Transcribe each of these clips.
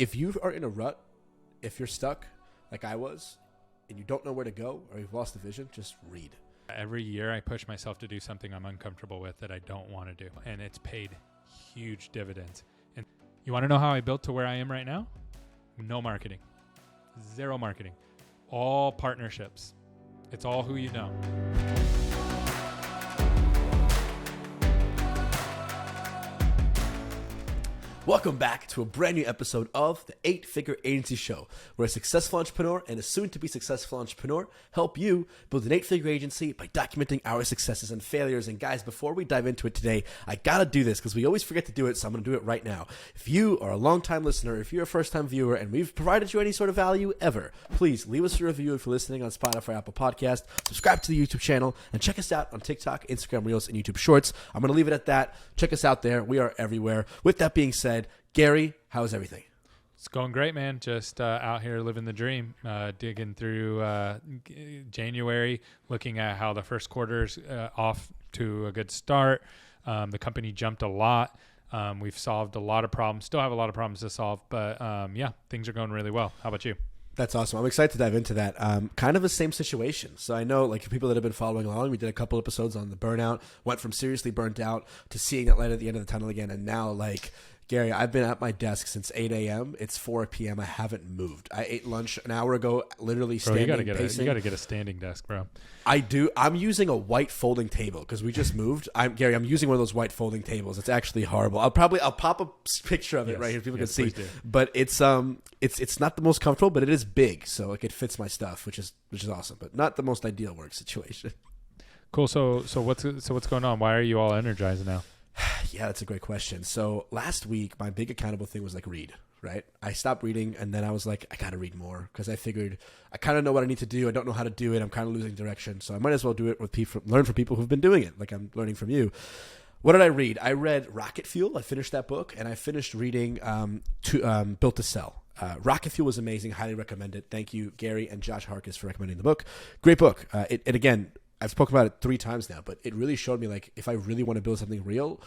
if you are in a rut, if you're stuck like I was, and you don't know where to go or you've lost the vision, just read. Every year I push myself to do something I'm uncomfortable with that I don't want to do. And it's paid huge dividends. And you want to know how I built to where I am right now? No marketing. Zero marketing. All partnerships. It's all who you know. Welcome back to a brand new episode of the 8-Figure Agency Show, where a successful entrepreneur and a soon-to-be successful entrepreneur help you build an 8-figure agency by documenting our successes and failures. And guys, before we dive into it today, I gotta do this because we always forget to do it, so I'm gonna do it right now. If you are a long-time listener, if you're a first-time viewer, and we've provided you any sort of value ever, please leave us a review if you're listening on Spotify, Apple Podcast, subscribe to the YouTube channel, and check us out on TikTok, Instagram Reels, and YouTube Shorts. I'm gonna leave it at that. Check us out there. We are everywhere. With that being said, Gary, how's everything? It's going great, man. Just out here living the dream, digging through January, looking at how the first quarter's off to a good start. The company jumped a lot. We've solved a lot of problems. Still have a lot of problems to solve, but yeah, things are going really well. How about you? That's awesome. I'm excited to dive into that. Kind of the same situation. So I know, like, people that have been following along, we did a couple episodes on the burnout, went from seriously burnt out to seeing that light at the end of the tunnel again. And now, like, Gary, I've been at my desk since 8 a.m. It's 4 p.m. I haven't moved. I ate lunch an hour ago, literally standing, pacing. You got to get a standing desk, bro. I do. I'm using a white folding table because we just moved. Gary, I'm using one of those white folding tables. It's actually horrible. I'll pop a picture of it right here. People can see. But it's not the most comfortable, but it is big, so like it fits my stuff, which is awesome. But not the most ideal work situation. Cool. So what's going on? Why are you all energized now? Yeah, that's a great question. So last week, my big accountable thing was like read, right? I stopped reading and then I was like, I got to read more because I figured I kind of know what I need to do. I don't know how to do it. I'm kind of losing direction. So I might as well do it with people, learn from people who've been doing it. Like I'm learning from you. What did I read? I read Rocket Fuel. I finished that book and I finished reading Built to Sell. Rocket Fuel was amazing. Highly recommend it. Thank you, Gary and Josh Harkis, for recommending the book. Great book. It again, I've spoken about it 3 times now, but it really showed me, like, if I really want to build something real,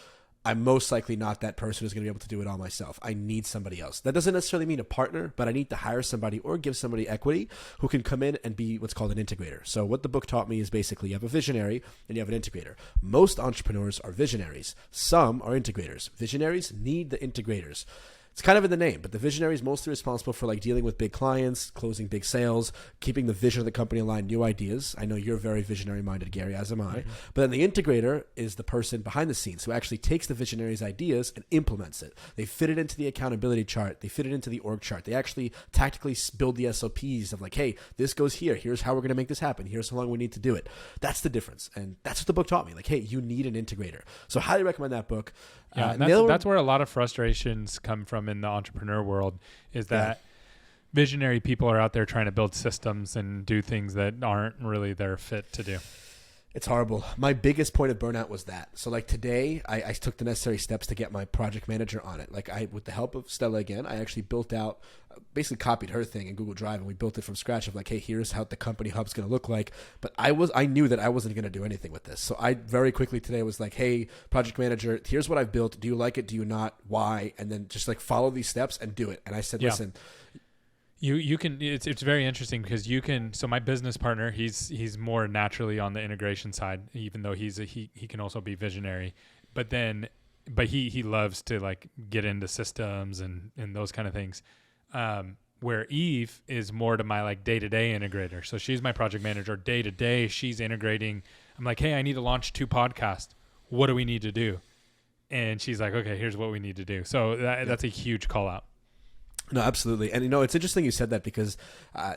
I'm most likely not that person who's going to be able to do it all myself. I need somebody else. That doesn't necessarily mean a partner, but I need to hire somebody or give somebody equity who can come in and be what's called an integrator. So what the book taught me is basically you have a visionary and you have an integrator. Most entrepreneurs are visionaries. Some are integrators. Visionaries need the integrators. It's kind of in the name, but the visionary is mostly responsible for like dealing with big clients, closing big sales, keeping the vision of the company aligned, new ideas. I know you're very visionary minded, Gary, as am I. Mm-hmm. But then the integrator is the person behind the scenes who actually takes the visionary's ideas and implements it. They fit it into the accountability chart. They fit it into the org chart. They actually tactically build the SOPs of like, hey, this goes here. Here's how we're going to make this happen. Here's how long we need to do it. That's the difference. And that's what the book taught me. Like, hey, you need an integrator. So highly recommend that book. Yeah, that's where a lot of frustrations come from in the entrepreneur world is that visionary people are out there trying to build systems and do things that aren't really their fit to do. It's horrible. My biggest point of burnout was that. So like today, I took the necessary steps to get my project manager on it. Like with the help of Stella again, I actually built out, basically copied her thing in Google Drive and we built it from scratch of like, hey, here's how the company hub's going to look like. But I knew that I wasn't going to do anything with this. So I very quickly today was like, hey, project manager, here's what I've built. Do you like it? Do you not? Why? And then just like follow these steps and do it. And I said, listen, You can, it's very interesting because you can, so my business partner, he's more naturally on the integration side, even though he can also be visionary, but he loves to like get into systems and those kind of things. Where Eve is more to my like day-to-day integrator. So she's my project manager day-to-day. She's integrating. I'm like, hey, I need to launch 2 podcasts. What do we need to do? And she's like, okay, here's what we need to do. So that's a huge call out. No, absolutely. And, it's interesting you said that because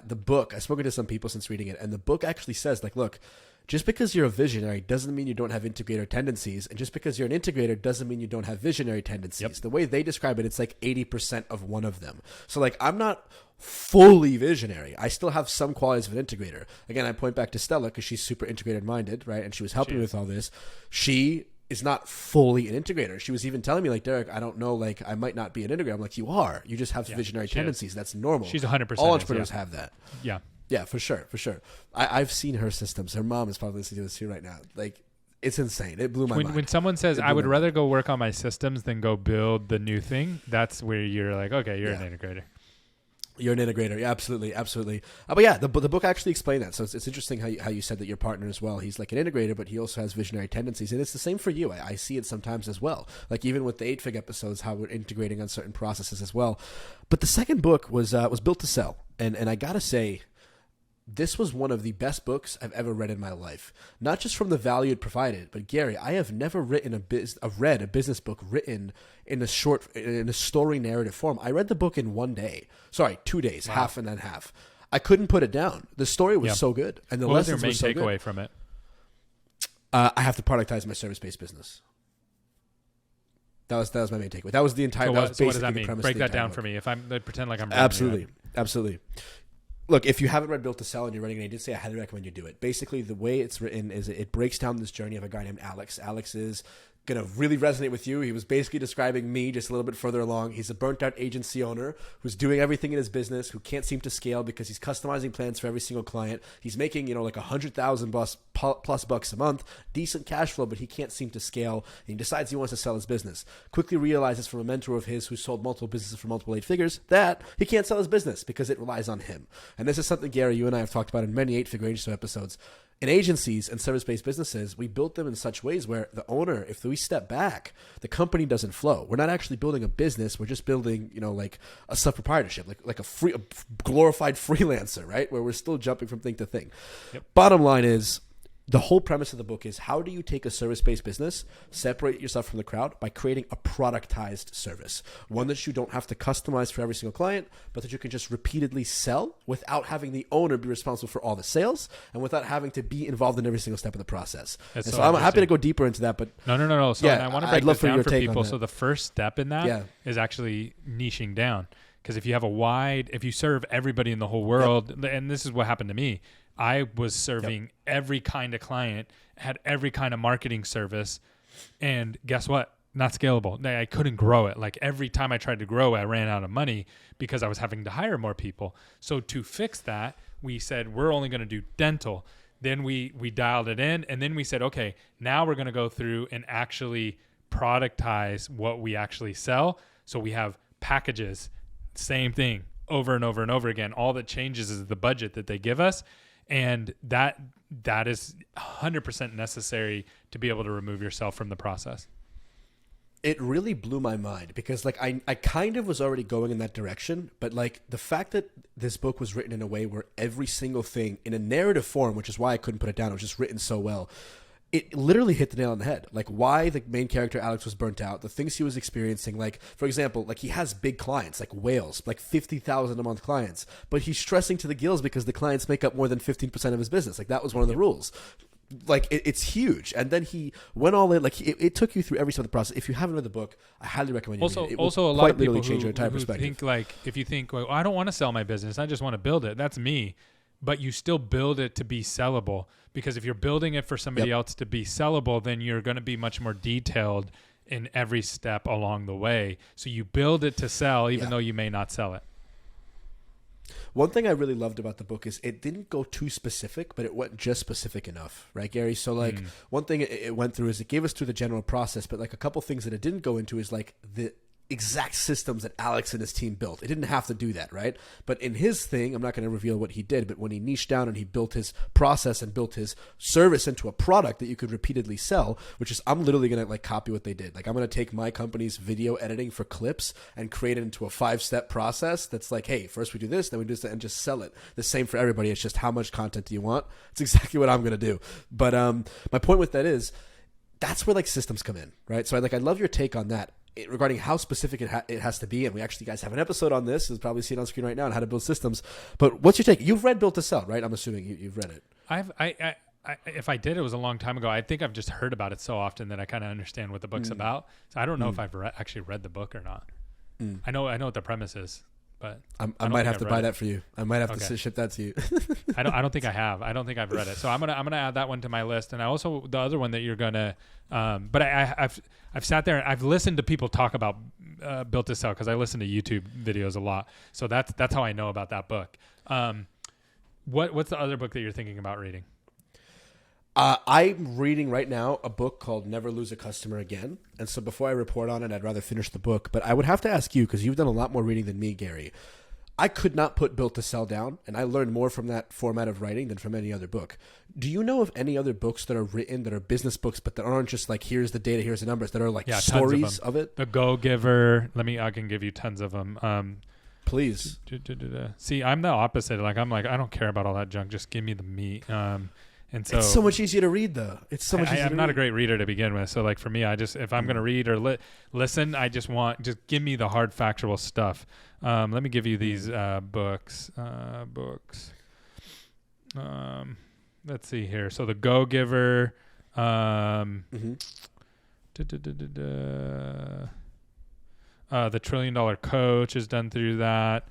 the book, I've spoken to some people since reading it, and the book actually says, like, look, just because you're a visionary doesn't mean you don't have integrator tendencies. And just because you're an integrator doesn't mean you don't have visionary tendencies. Yep. The way they describe it, it's like 80% of one of them. So, like, I'm not fully visionary. I still have some qualities of an integrator. Again, I point back to Stella because she's super integrated minded, right? And she was helping me with all this. She is not fully an integrator. She was even telling me, like, Derek, I don't know, like, I might not be an integrator. I'm like, you are. You just have visionary tendencies. That's normal. She's 100%. All entrepreneurs have that. Yeah. Yeah, for sure. I've seen her systems. Her mom is probably listening to this here right now. Like, It's insane. It blew my mind. When someone says, I would rather go work on my systems than go build the new thing, that's where you're like, okay, you're an integrator. You're an integrator. Yeah, absolutely. Absolutely. But yeah, the book actually explained that. So it's interesting how you said that your partner as well, he's like an integrator, but he also has visionary tendencies. And it's the same for you. I see it sometimes as well. Like even with the 8-Fig episodes, how we're integrating on certain processes as well. But the second book was Built to Sell. And I got to say, this was one of the best books I've ever read in my life. Not just from the value it provided, but Gary, I have never read a business book written in a story narrative form. I read the book in 1 day. Sorry, 2 days, half and then half. I couldn't put it down. The story was so good, and the lessons were so good. What was your main takeaway from it? I have to productize my service-based business. That was my main takeaway. That was the entire. So what does that mean? Break that down for me. If I pretend like I'm absolutely. Look, if you haven't read Built to Sell and you're running an agency, I highly recommend you do it. Basically, the way it's written is it breaks down this journey of a guy named Alex. Alex is going to really resonate with you. He was basically describing me just a little bit further along. He's a burnt-out agency owner who's doing everything in his business, who can't seem to scale because he's customizing plans for every single client. He's making, like $100,000 plus bucks a month, decent cash flow, but he can't seem to scale. And he decides he wants to sell his business. Quickly realizes from a mentor of his who sold multiple businesses for multiple 8 figures that he can't sell his business because it relies on him. And this is something, Gary, you and I have talked about in many 8-figure agency episodes. In agencies and service-based businesses, we built them in such ways where the owner, if we step back, the company doesn't flow. We're not actually building a business. We're just building, like a self-proprietorship, like a glorified freelancer, right? Where we're still jumping from thing to thing. Yep. Bottom line is, the whole premise of the book is how do you take a service-based business, separate yourself from the crowd by creating a productized service, one that you don't have to customize for every single client, but that you can just repeatedly sell without having the owner be responsible for all the sales and without having to be involved in every single step of the process. So I'm happy to go deeper into that, but no. So I want to break this down for people. So the first step in that is actually niching down, because if you serve everybody in the whole world, and this is what happened to me. I was serving every kind of client, had every kind of marketing service, and guess what? Not scalable. I couldn't grow it. Like every time I tried to grow, I ran out of money because I was having to hire more people. So to fix that, we said, we're only going to do dental. Then we dialed it in, and then we said, okay, now we're going to go through and actually productize what we actually sell. So we have packages, same thing, over and over and over again. All that changes is the budget that they give us. And that is 100% necessary to be able to remove yourself from the process. It really blew my mind because I kind of was already going in that direction, but the fact that this book was written in a way where every single thing in a narrative form, which is why I couldn't put it down, it was just written so well. It literally hit the nail on the head. Why the main character Alex was burnt out, the things he was experiencing. For example, he has big clients like whales, 50,000 a month clients, but he's stressing to the gills because the clients make up more than 15% of his business. That was one of the rules. It's huge. And then he went all in. It took you through every step of the process. If you haven't read the book, I highly recommend you read it. It also, a will lot of people change your entire who perspective. think if you think, well, I don't want to sell my business, I just want to build it. That's me. But you still build it to be sellable, because if you're building it for somebody else to be sellable, then you're going to be much more detailed in every step along the way. So you build it to sell, even though you may not sell it. One thing I really loved about the book is it didn't go too specific, but it went just specific enough, right, Gary? So one thing it went through is it gave us through the general process, but a couple things that it didn't go into is the exact systems that Alex and his team built. It didn't have to do that, right? But in his thing, I'm not going to reveal what he did, but when he niched down and he built his process and built his service into a product that you could repeatedly sell, which is, I'm literally going to copy what they did. I'm going to take my company's video editing for clips and create it into a 5-step process that's hey, first we do this, then we do this, and just sell it. The same for everybody. It's just how much content do you want? It's exactly what I'm going to do. But my point with that is that's where systems come in, right? So I love your take on that. Regarding how specific it has to be, and we actually guys have an episode on this. You'll probably see it on screen right now on how to build systems. But what's your take? You've read Built to Sell, right? I'm assuming you've read it. If I did, it was a long time ago. I think I've just heard about it so often that I kind of understand what the book's about. So I don't know if I've actually read the book or not. I know what the premise is, but I might have to buy that for you. I might have to ship that to you. I don't think I have. I don't think I've read it. So I'm gonna add that one to my list. And I also, the other one that you're gonna, but I've sat there and I've listened to people talk about Built to Sell, because I listen to YouTube videos a lot. So that's how I know about that book. What's the other book that you're thinking about reading? I'm reading right now a book called Never Lose a Customer Again. And so before I report on it, I'd rather finish the book. But I would have to ask you, because you've done a lot more reading than me, Gary. I could not put Built to Sell down, and I learned more from that format of writing than from any other book. Do you know of any other books that are written that are business books, but that aren't just like, here's the data, here's the numbers, that are like stories of it? The Go Giver. I can give you tons of them. Please. See, I'm the opposite. I don't care about all that junk. Just give me the meat. And so it's so much easier to read, though. It's so much easier. I'm not a great reader to begin with. So for me, if I'm going to read or listen, I just give me the hard factual stuff. Let me give you these books. Let's see here. So the Go Giver. The $1 Trillion Coach is done through that,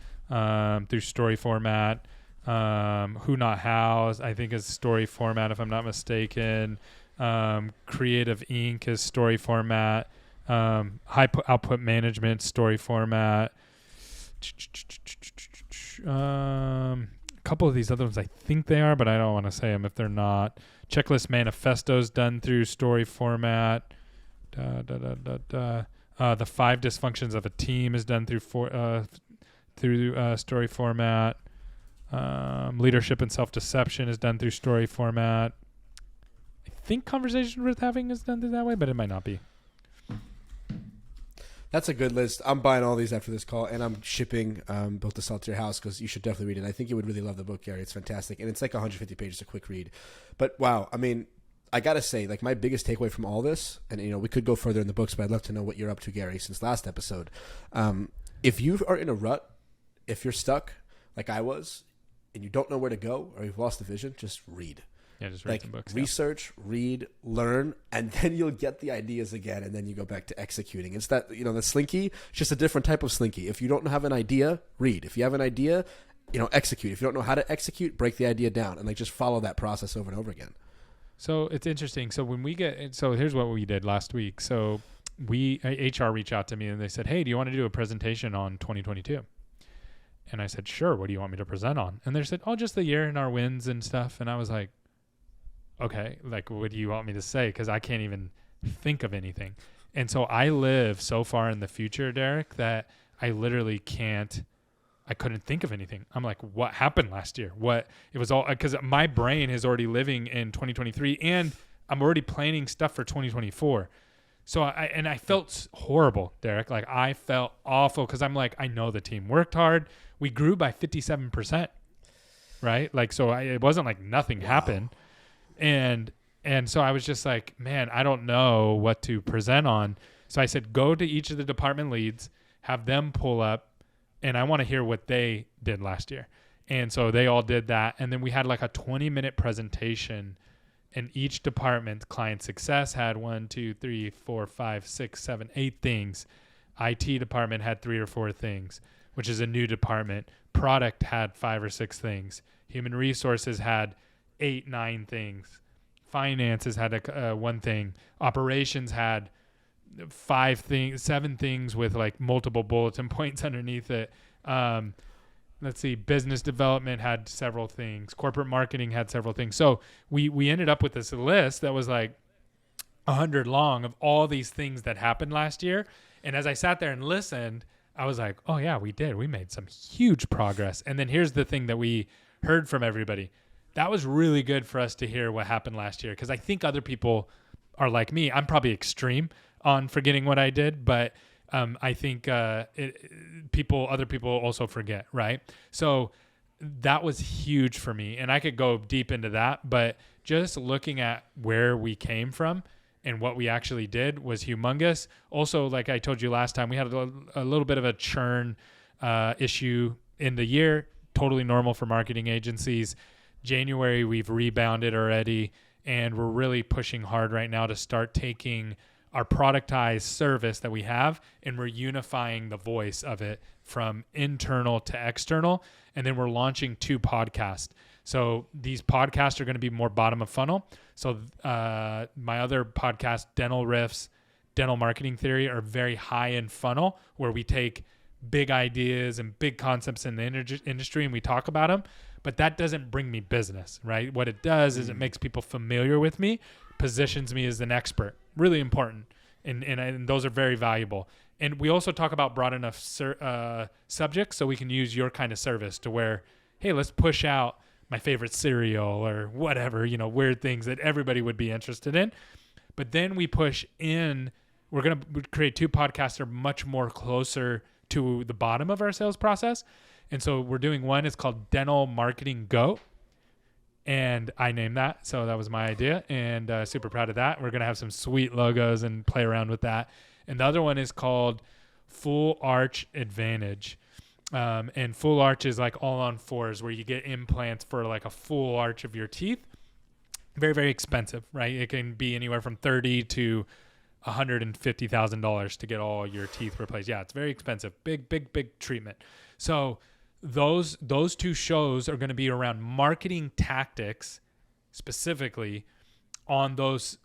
through story format. Who Not Hows, I think, is story format, if I'm not mistaken. Creative Inc. is story format. High Output Management, story format. A couple of these other ones, I think they are, but I don't want to say them if they're not. Checklist Manifestos done through story format. The 5 Dysfunctions of a Team is done through story format. Leadership and Self-Deception is done through story format. I think Conversation Worth Having is done through that way, but it might not be. That's a good list. I'm buying all these after this call, and I'm shipping Built to Sell to your house, because you should definitely read it. I think you would really love the book, Gary. It's fantastic, and it's like 150 pages, a quick read. But wow, I mean, I gotta say, my biggest takeaway from all this, and we could go further in the books, but I'd love to know what you're up to, Gary, since last episode. If you are in a rut, if you're stuck like I was, and you don't know where to go, or you've lost the vision, just read. Yeah, just read some books. Research, read, learn, and then you'll get the ideas again, and then you go back to executing. It's that, the slinky, it's just a different type of slinky. If you don't have an idea, read. If you have an idea, execute. If you don't know how to execute, break the idea down, and just follow that process over and over again. So it's interesting. So here's what we did last week. So HR reached out to me, and they said, hey, do you want to do a presentation on 2022? And I said, sure. What do you want me to present on? And they said, just the year and our wins and stuff. And I was like, okay, what do you want me to say? Because I can't even think of anything. And so I live so far in the future, Derek, that I literally I couldn't think of anything. I'm like, what happened last year? It was all, because my brain is already living in 2023, and I'm already planning stuff for 2024. So I felt horrible, Derek. I felt awful, because I'm like, I know the team worked hard. We grew by 57%, right? It wasn't like nothing happened. And so I was just like, man, I don't know what to present on. So I said, go to each of the department leads, have them pull up, and I want to hear what they did last year. And so they all did that. And then we had a 20-minute presentation, and each department, client success had 1, 2, 3, 4, 5, 6, 7, 8 things. IT department had 3 or 4 things, which is a new department. Product had 5 or 6 things. Human resources had 8, 9 things. Finances had 1 thing. Operations had 5 things, 7 things with multiple bulletin points underneath it. Let's see. Business development had several things. Corporate marketing had several things. So we ended up with this list that was 100 long of all these things that happened last year. And as I sat there and listened, I was like, oh yeah, we did. We made some huge progress. And then here's the thing that we heard from everybody. That was really good for us to hear what happened last year, because I think other people are like me. I'm probably extreme on forgetting what I did, but I think other people also forget, right? So that was huge for me, and I could go deep into that, but just looking at where we came from and what we actually did was humongous. Also, like I told you last time, we had a little bit of a churn issue in the year, totally normal for marketing agencies. January, we've rebounded already, and we're really pushing hard right now to start taking our productized service that we have, and we're unifying the voice of it from internal to external. And then we're launching 2 podcasts. So these podcasts are going to be more bottom of funnel. So my other podcast, Dental Riffs, Dental Marketing Theory, are very high in funnel, where we take big ideas and big concepts in the industry, and we talk about them, but that doesn't bring me business, right? What it does is it makes people familiar with me, positions me as an expert. Really important. And those are very valuable. And we also talk about broad enough subjects so we can use your kind of service to where, hey, let's push out my favorite cereal or whatever, weird things that everybody would be interested in. But then we push in, we're going to create 2 podcasts that are much more closer to the bottom of our sales process. And so we're doing one, it's called Dental Marketing Go. And I named that. So that was my idea, and super proud of that. We're going to have some sweet logos and play around with that. And the other one is called Full Arch Advantage. And full arch is like all on fours, where you get implants for like a full arch of your teeth. Very, very expensive, right? It can be anywhere from $30,000 to $150,000 to get all your teeth replaced. Yeah, it's very expensive. Big, big, big treatment. So those 2 shows are going to be around marketing tactics, specifically on those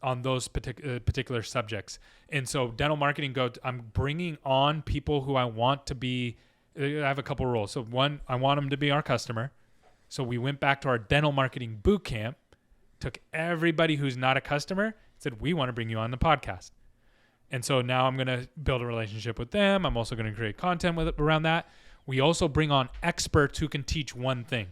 particular subjects. And so Dental Marketing Go, I'm bringing on people who I want to be. I have a couple rules. So one, I want them to be our customer. So we went back to our dental marketing boot camp, took everybody who's not a customer, said, we want to bring you on the podcast. And so now I'm going to build a relationship with them. I'm also going to create content around that. We also bring on experts who can teach one thing.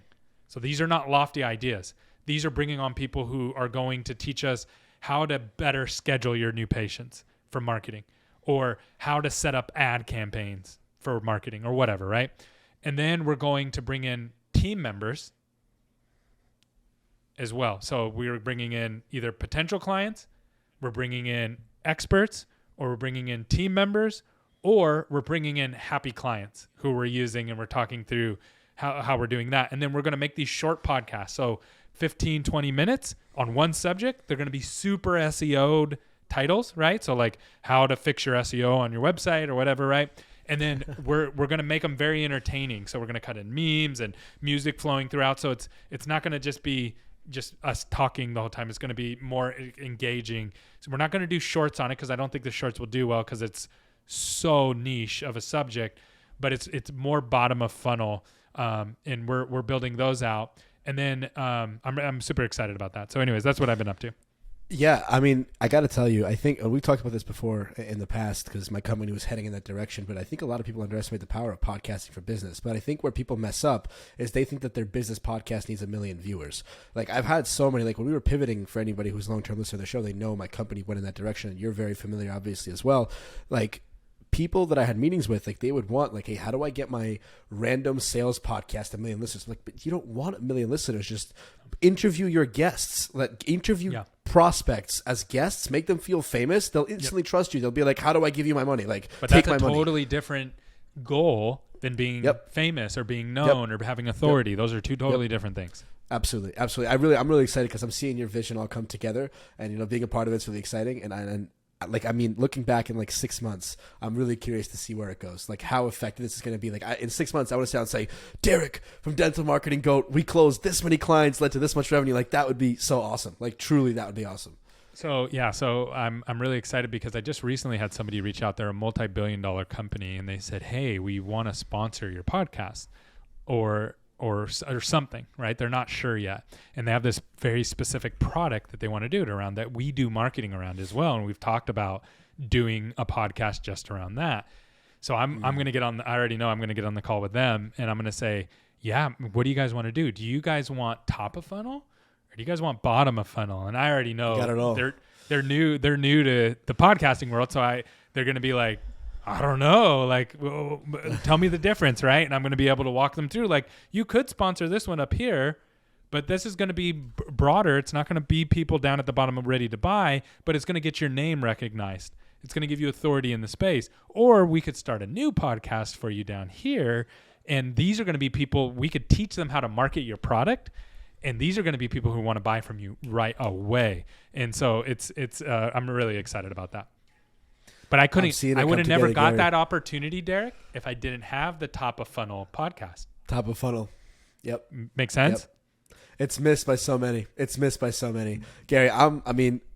So these are not lofty ideas. These are bringing on people who are going to teach us how to better schedule your new patients for marketing, or how to set up ad campaigns for marketing, or whatever, right? And then we're going to bring in team members as well. So we're bringing in either potential clients, we're bringing in experts, or we're bringing in team members, or we're bringing in happy clients who we're using, and we're talking through how we're doing that. And then we're going to make these short podcasts. So 15, 20 minutes on one subject. They're going to be super SEO'd titles, right? So like how to fix your SEO on your website or whatever, right? And then we're going to make them very entertaining. So we're going to cut in memes and music flowing throughout. So it's not going to just be just us talking the whole time. It's going to be more engaging. So we're not going to do shorts on it, because I don't think the shorts will do well, because it's so niche of a subject. But it's more bottom of funnel, and we're building those out. And then I'm super excited about that. So anyways, that's what I've been up to. Yeah, I mean, I got to tell you, I think we've talked about this before in the past, because my company was heading in that direction, but I think a lot of people underestimate the power of podcasting for business. But I think where people mess up is they think that their business podcast needs 1 million viewers. Like, I've had so many, like when we were pivoting, for anybody who's a long-term listener of the show, they know my company went in that direction, and you're very familiar, obviously, as well. Like, people that I had meetings with, like, they would want, like, hey, how do I get my random sales podcast 1 million listeners? I'm like, but you don't want 1 million listeners. Just interview your guests. Interview prospects as guests. Make them feel famous. They'll instantly trust you. They'll be like, how do I give you my money? Like, but take that's my a money. totally different goal than being famous or being known or having authority. Those are 2 totally different things. Absolutely. I'm really excited, because I'm seeing your vision all come together, and being a part of it's really exciting. And looking back in like 6 months, I'm really curious to see where it goes, like how effective this is going to be. Like in 6 months, I want to sit down and say, Derek from Dental Marketing Goat, we closed this many clients, led to this much revenue. Like, that would be so awesome. Like, truly, that would be awesome. So I'm really excited, because I just recently had somebody reach out. They're a multi-billion-dollar company, and they said, hey, we want to sponsor your podcast or something, right? They're not sure yet. And they have this very specific product that they want to do it around, that we do marketing around as well. And we've talked about doing a podcast just around that. So I'm going to get on, I already know I'm going to get on the call with them, and I'm going to say, yeah, what do you guys want to do? Do you guys want top of funnel, or do you guys want bottom of funnel? And I already know they're new to the podcasting world. So they're going to be like, I don't know, like, well, tell me the difference, right? And I'm going to be able to walk them through, like, you could sponsor this one up here, but this is going to be broader. It's not going to be people down at the bottom ready to buy, but it's going to get your name recognized. It's going to give you authority in the space. Or we could start a new podcast for you down here, and these are going to be people, we could teach them how to market your product, and these are going to be people who want to buy from you right away. And so I'm really excited about that. But I would have never got that opportunity, Derek, if I didn't have the Top of Funnel podcast. Top of Funnel. Yep. Make sense? Yep. It's missed by so many. Gary,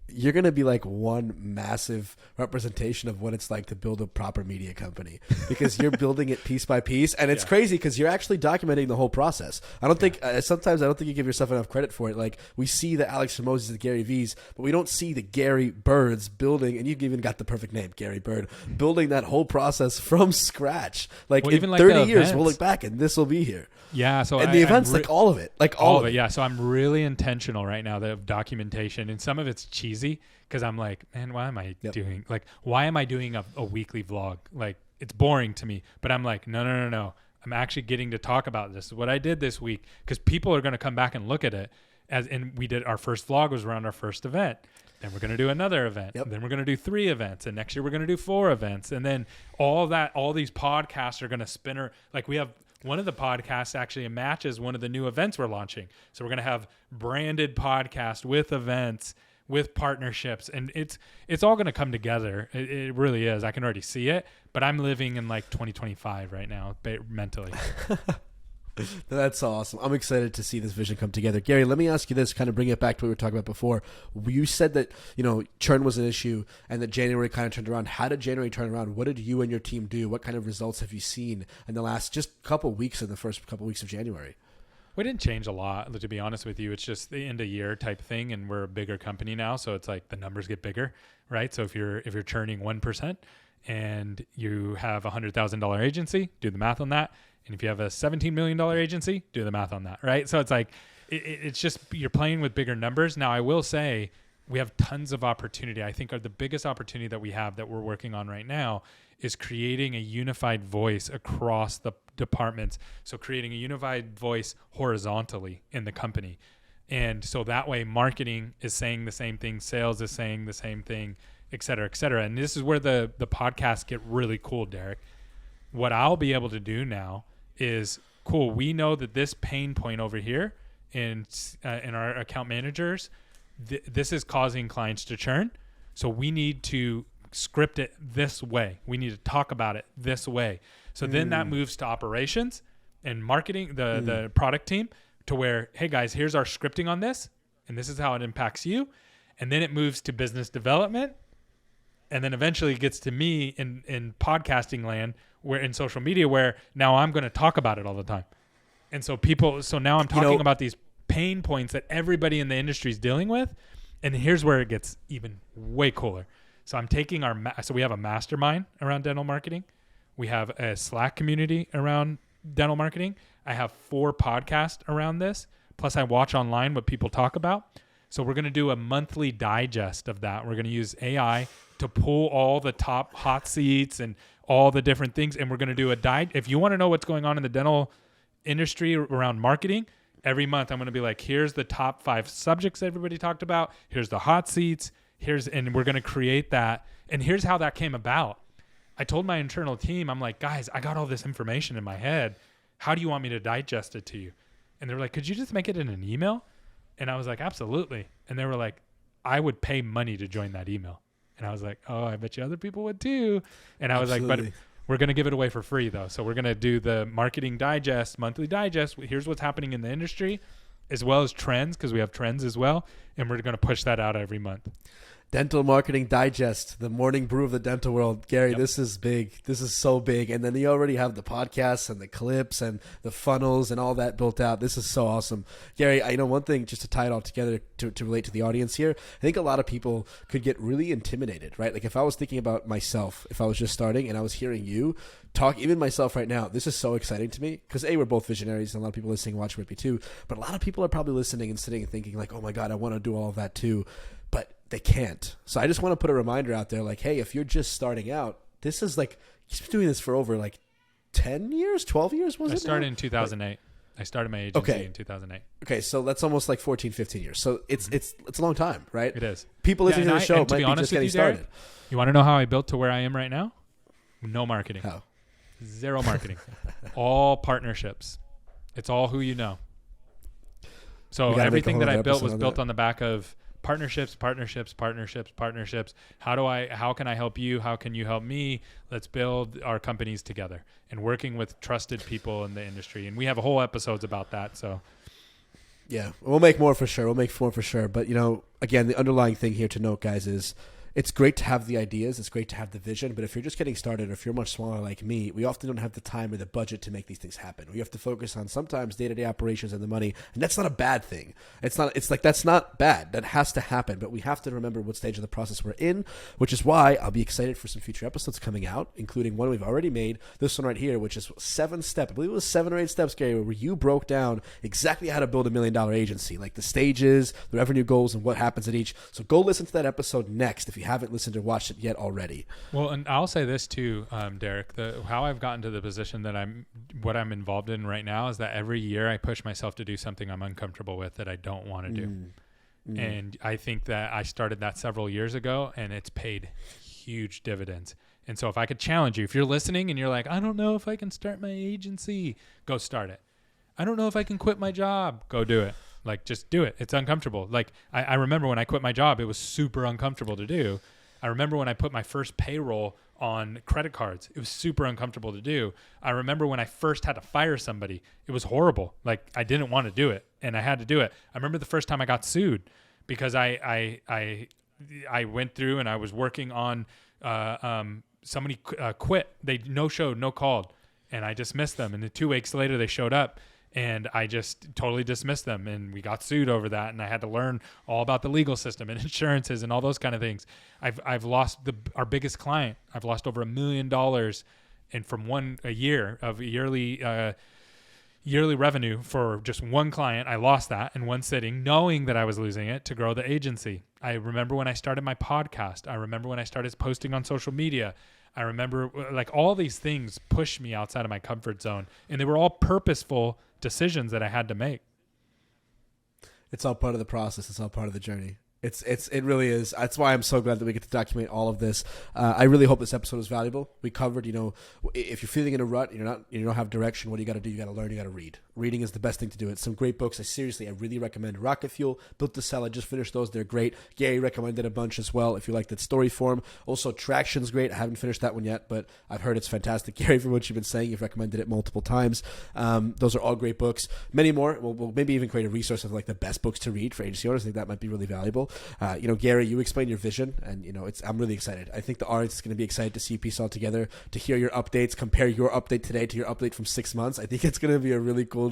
you're going to be like one massive representation of what it's like to build a proper media company, because you're building it piece by piece. And it's crazy because you're actually documenting the whole process. I don't think, sometimes I don't think you give yourself enough credit for it. Like, we see the Alex Hormozis, the Gary V's, but we don't see the Gary Birds building, and you've even got the perfect name, Gary Bird, building that whole process from scratch. Like, well, in even 30 like years, events. we'll look back and this will be here. Yeah. So and the events, like all of it, like all of it. Yeah. So I'm really intentional right now of documentation, and some of it's cheesy because I'm like, man, why am I doing, like, why am I doing a weekly vlog? Like, it's boring to me, but I'm like, no. I'm actually getting to talk about this. What I did this week, because people are going to come back and look at it. And we did, our first vlog was around our first event. Then we're going to do another event. Then we're going to do 3 events. And next year we're going to do 4 events. And then all these podcasts are going to spin. Like, we have one of the podcasts actually matches one of the new events we're launching. So we're going to have branded podcast with events, with partnerships, and it's all going to come together. It really is. I can already see it, but I'm living in like 2025 right now, mentally. That's awesome. I'm excited to see this vision come together. Gary, let me ask you this, kind of bring it back to what we were talking about before. You said that, churn was an issue and that January kind of turned around. How did January turn around? What did you and your team do? What kind of results have you seen in the last just couple weeks, in the first couple weeks of January? We didn't change a lot, to be honest with you. It's just the end of year type thing, and we're a bigger company now, so it's like the numbers get bigger, right? So if you're churning 1% and you have a $100,000 agency, do the math on that. And if you have a $17 million agency, do the math on that, right? So it's like, it's just, you're playing with bigger numbers. Now, I will say we have tons of opportunity. I think the biggest opportunity that we have that we're working on right now is creating a unified voice across the departments. So creating a unified voice horizontally in the company. And so that way marketing is saying the same thing, sales is saying the same thing, et cetera, et cetera. And this is where the podcasts get really cool, Derek. What I'll be able to do now is, cool, we know that this pain point over here in our account managers, this is causing clients to churn. So we need to script it this way. We need to talk about it this way. So then that moves to operations and marketing, the product team, to where, hey guys, here's our scripting on this, and this is how it impacts you. And then it moves to business development. And then eventually it gets to me in podcasting land, where in social media, where now I'm going to talk about it all the time. And so now I'm talking about these pain points that everybody in the industry is dealing with. And here's where it gets even way cooler. So I'm taking so we have a mastermind around dental marketing. We have a Slack community around dental marketing. I have 4 podcasts around this. Plus I watch online what people talk about. So we're going to do a monthly digest of that. We're going to use AI to pull all the top hot seats and all the different things. And we're going to do if you want to know what's going on in the dental industry around marketing, every month I'm going to be like, here's the top 5 subjects everybody talked about. Here's the hot seats. And we're going to create that. And here's how that came about. I told my internal team, I'm like, guys, I got all this information in my head. How do you want me to digest it to you? And they were like, could you just make it in an email? And I was like, absolutely. And they were like, I would pay money to join that email. And I was like, oh, I bet you other people would too. And I was like, but we're going to give it away for free though. So we're going to do the marketing digest, monthly digest. Here's what's happening in the industry, as well as trends, because we have trends as well. And we're going to push that out every month. Dental Marketing Digest, the morning brew of the dental world. Gary, This is big. This is so big. And then you already have the podcasts and the clips and the funnels and all that built out. This is so awesome. Gary, I know one thing, just to tie it all together to relate to the audience here, I think a lot of people could get really intimidated, right? Like if I was thinking about myself, if I was just starting and I was hearing you talk, even myself right now, this is so exciting to me because we're both visionaries and a lot of people listening and watching me too. But a lot of people are probably listening and sitting and thinking like, oh my God, I want to do all of that too. But they can't. So I just want to put a reminder out there like, hey, if you're just starting out, this is like, he's been doing this for over like 10 years, 12 years, was it? I started in 2008. I started my agency in 2008. Okay, so that's almost like 14, 15 years. So it's a long time, right? It is. People listening to the show might be just getting started. You want to know how I built to where I am right now? No marketing. How? 0 marketing. All partnerships. It's all who you know. So everything that I built was built on the back of partnerships. How can I help you? How can you help me? Let's build our companies together and working with trusted people in the industry. And we have whole episodes about that. So Yeah, we'll make more for sure. We'll make more for sure. But, again, the underlying thing here to note, guys, is it's great to have the ideas. It's great to have the vision. But if you're just getting started, or if you're much smaller like me, we often don't have the time or the budget to make these things happen. We have to focus on sometimes day-to-day operations and the money. And that's not a bad thing. It's like that's not bad. That has to happen. But we have to remember what stage of the process we're in, which is why I'll be excited for some future episodes coming out, including one we've already made, this one right here, which is 7 steps. I believe it was 7 or 8 steps, Gary, where you broke down exactly how to build $1 million agency, like the stages, the revenue goals, and what happens at each. So go listen to that episode next if you haven't listened or watched it yet already. Well, and I'll say this too, Derek, how I've gotten to the position that what I'm involved in right now is that every year I push myself to do something I'm uncomfortable with that I don't want to do. And I think that I started that several years ago, and it's paid huge dividends. And so if I could challenge you, if you're listening and you're like, I don't know if I can start my agency, go start it. I don't know if I can quit my job, go do it. Like, just do it. It's uncomfortable. Like, I remember when I quit my job, it was super uncomfortable to do. I remember when I put my first payroll on credit cards, it was super uncomfortable to do. I remember when I first had to fire somebody, it was horrible. Like, I didn't want to do it, and I had to do it. I remember the first time I got sued because I went through and I was working on somebody quit. They no-showed, no-called, and I dismissed them. And then 2 weeks later, they showed up. And I just totally dismissed them, and we got sued over that. And I had to learn all about the legal system and insurances and all those kind of things. I've lost our biggest client. I've lost over $1 million, and from a year of yearly revenue for just one client, I lost that in one sitting, knowing that I was losing it to grow the agency. I remember when I started my podcast. I remember when I started posting on social media. I remember like all these things pushed me outside of my comfort zone, and they were all purposeful decisions that I had to make. It's all part of the process. It's all part of the journey. It really is. That's why I'm so glad that we get to document all of this. I really hope this episode is valuable. We covered, if you're feeling in a rut, you don't have direction, what do you got to do? You got to learn, you got to read. Reading is the best thing to do. It's some great books. I really recommend Rocket Fuel, Built to Sell. I just finished those. They're great. Gary recommended a bunch as well if you like that story form. Also, Traction's great. I haven't finished that one yet, but I've heard it's fantastic. Gary, from what you've been saying, you've recommended it multiple times. Those are all great books. Many more. We'll maybe even create a resource of like the best books to read for agency owners. I think that might be really valuable. Gary, you explained your vision, and I'm really excited. I think the audience is going to be excited to see you piece all together, to hear your updates, compare your update today to your update from 6 months. I think it's going to be a really cool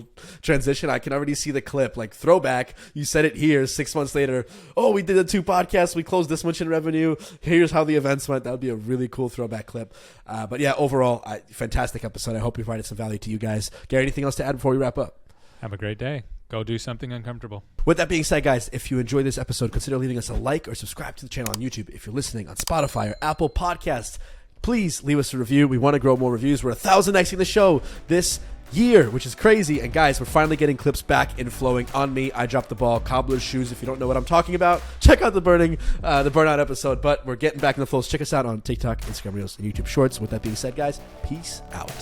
transition. I can already see the clip, like throwback. You said it here 6 months later. Oh, we did the 2 podcasts. We closed this much in revenue. Here's how the events went. That would be a really cool throwback clip. But yeah, overall, fantastic episode. I hope we provided some value to you guys. Gary, anything else to add before we wrap up? Have a great day. Go do something uncomfortable. With that being said, guys, if you enjoyed this episode, consider leaving us a like or subscribe to the channel on YouTube. If you're listening on Spotify or Apple Podcasts, please leave us a review. We want to grow more reviews. We're 1,000xing the show this year, which is crazy. And guys, we're finally getting clips back in flowing on me. I dropped the ball. Cobbler's shoes. If you don't know what I'm talking about, check out the burnout episode. But we're getting back in the flow. So check us out on TikTok, Instagram Reels, and YouTube Shorts. With that being said, guys, peace out.